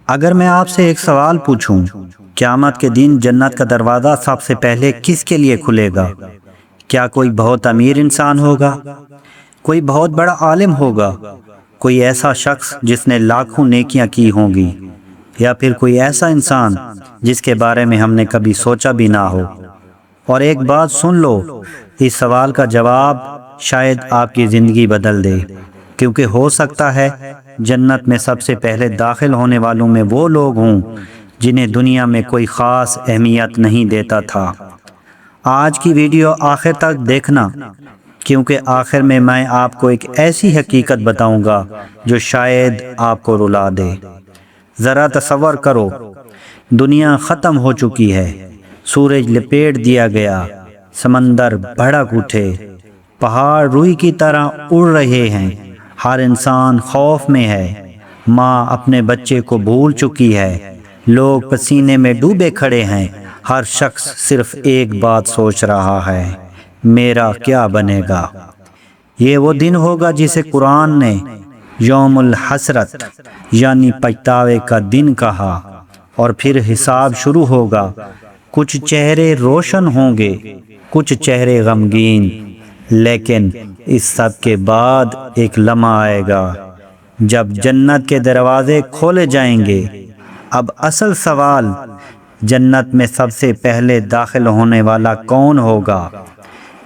اگر میں آپ سے ایک سوال پوچھوں، قیامت کے دن جنت کا دروازہ سب سے پہلے کس کے لیے کھلے گا؟ کیا کوئی بہت امیر انسان ہوگا؟ کوئی بہت بڑا عالم ہوگا؟ کوئی ایسا شخص جس نے لاکھوں نیکیاں کی ہوں گی؟ یا پھر کوئی ایسا انسان جس کے بارے میں ہم نے کبھی سوچا بھی نہ ہو؟ اور ایک بات سن لو، اس سوال کا جواب شاید آپ کی زندگی بدل دے، کیونکہ ہو سکتا ہے جنت میں سب سے پہلے داخل ہونے والوں میں وہ لوگ ہوں جنہیں دنیا میں کوئی خاص اہمیت نہیں دیتا تھا۔ آج کی ویڈیو آخر تک دیکھنا، کیونکہ آخر میں آپ کو ایک ایسی حقیقت بتاؤں گا جو شاید آپ کو رلا دے۔ ذرا تصور کرو، دنیا ختم ہو چکی ہے، سورج لپیٹ دیا گیا، سمندر بھڑک اٹھے، پہاڑ روئی کی طرح اڑ رہے ہیں، ہر انسان خوف میں ہے، ماں اپنے بچے کو بھول چکی ہے، لوگ پسینے میں ڈوبے کھڑے ہیں، ہر شخص صرف ایک بات سوچ رہا ہے، میرا کیا بنے گا؟ یہ وہ دن ہوگا جسے قرآن نے یوم الحسرت یعنی پچھتاوے کا دن کہا، اور پھر حساب شروع ہوگا۔ کچھ چہرے روشن ہوں گے، کچھ چہرے غمگین، لیکن اس سب کے بعد ایک لمحہ آئے گا جب جنت کے دروازے کھولے جائیں گے۔ اب اصل سوال، جنت میں سب سے پہلے داخل ہونے والا کون ہوگا؟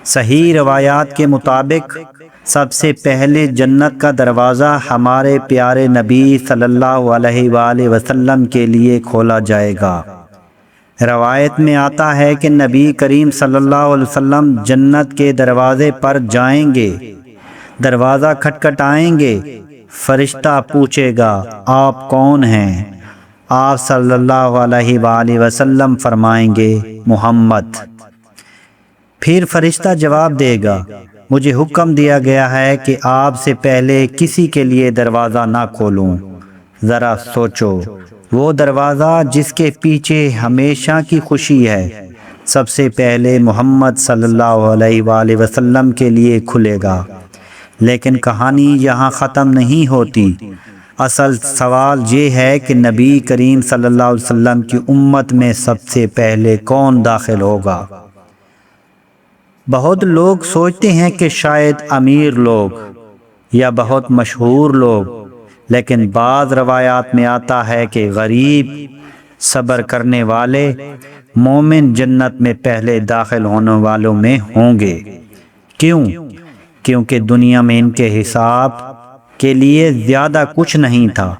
صحیح روایات کے مطابق سب سے پہلے جنت کا دروازہ ہمارے پیارے نبی صلی اللہ علیہ وآلہ وسلم کے لیے کھولا جائے گا۔ روایت میں آتا ہے کہ نبی کریم صلی اللہ علیہ وسلم جنت کے دروازے پر جائیں گے، دروازہ کھٹکھٹائیں گے، فرشتہ پوچھے گا آپ کون ہیں؟ آپ صلی اللہ علیہ وآلہ وسلم فرمائیں گے محمد۔ پھر فرشتہ جواب دے گا مجھے حکم دیا گیا ہے کہ آپ سے پہلے کسی کے لیے دروازہ نہ کھولوں۔ ذرا سوچو، وہ دروازہ جس کے پیچھے ہمیشہ کی خوشی ہے، سب سے پہلے محمد صلی اللہ علیہ وآلہ وسلم کے لیے کھلے گا۔ لیکن کہانی یہاں ختم نہیں ہوتی۔ اصل سوال یہ ہے کہ نبی کریم صلی اللہ علیہ وسلم کی امت میں سب سے پہلے کون داخل ہوگا؟ بہت لوگ سوچتے ہیں کہ شاید امیر لوگ یا بہت مشہور لوگ، لیکن بعض روایات میں آتا ہے کہ غریب، صبر کرنے والے مومن جنت میں پہلے داخل ہونے والوں میں ہوں گے۔ کیوں؟ کیونکہ دنیا میں ان کے حساب کے لیے زیادہ کچھ نہیں تھا،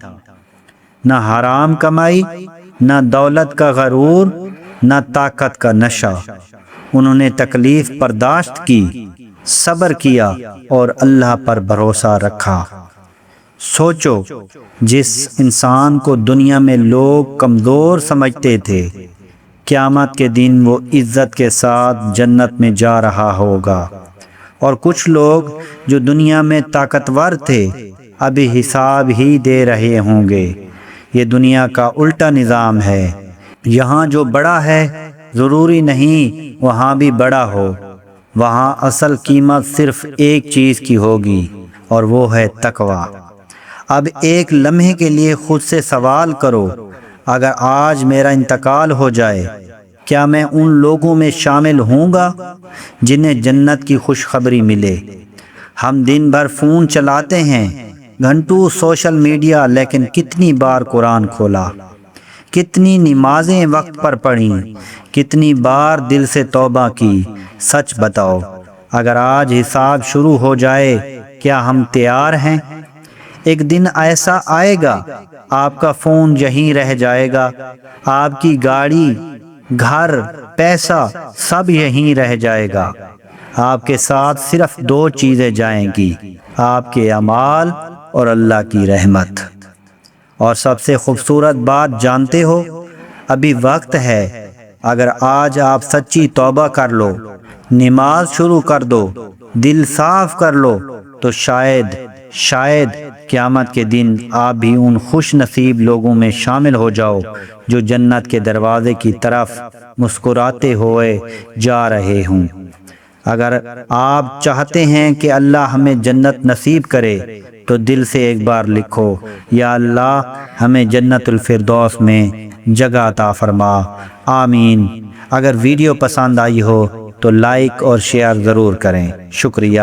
نہ حرام کمائی، نہ دولت کا غرور، نہ طاقت کا نشہ۔ انہوں نے تکلیف برداشت کی، صبر کیا اور اللہ پر بھروسہ رکھا۔ سوچو، جس انسان کو دنیا میں لوگ کمزور سمجھتے تھے، قیامت کے دن وہ عزت کے ساتھ جنت میں جا رہا ہوگا، اور کچھ لوگ جو دنیا میں طاقتور تھے ابھی حساب ہی دے رہے ہوں گے۔ یہ دنیا کا الٹا نظام ہے، یہاں جو بڑا ہے ضروری نہیں وہاں بھی بڑا ہو، وہاں اصل قیمت صرف ایک چیز کی ہوگی، اور وہ ہے تقویٰ۔ اب ایک لمحے کے لیے خود سے سوال کرو، اگر آج میرا انتقال ہو جائے، کیا میں ان لوگوں میں شامل ہوں گا جنہیں جنت کی خوشخبری ملے؟ ہم دن بھر فون چلاتے ہیں، گھنٹوں سوشل میڈیا، لیکن کتنی بار قرآن کھولا، کتنی نمازیں وقت پر پڑھیں، کتنی بار دل سے توبہ کی؟ سچ بتاؤ، اگر آج حساب شروع ہو جائے، کیا ہم تیار ہیں؟ ایک دن ایسا آئے گا، آپ کا فون یہیں رہ جائے گا، آپ کی گاڑی، گھر، پیسہ سب یہیں رہ جائے گا۔ آپ کے ساتھ صرف دو چیزیں جائیں گی، آپ کے اعمال اور اللہ کی رحمت۔ اور سب سے خوبصورت بات جانتے ہو؟ ابھی وقت ہے، اگر آج آپ سچی توبہ کر لو، نماز شروع کر دو، دل صاف کر لو، تو شاید قیامت کے دن آپ بھی ان خوش نصیب لوگوں میں شامل ہو جاؤ جو جنت کے دروازے کی طرف مسکراتے ہوئے جا رہے ہوں۔ اگر آپ چاہتے ہیں کہ اللہ ہمیں جنت نصیب کرے تو دل سے ایک بار لکھو، یا اللہ ہمیں جنت الفردوس میں جگہ عطا فرما، آمین۔ اگر ویڈیو پسند آئی ہو تو لائک اور شیئر ضرور کریں۔ شکریہ۔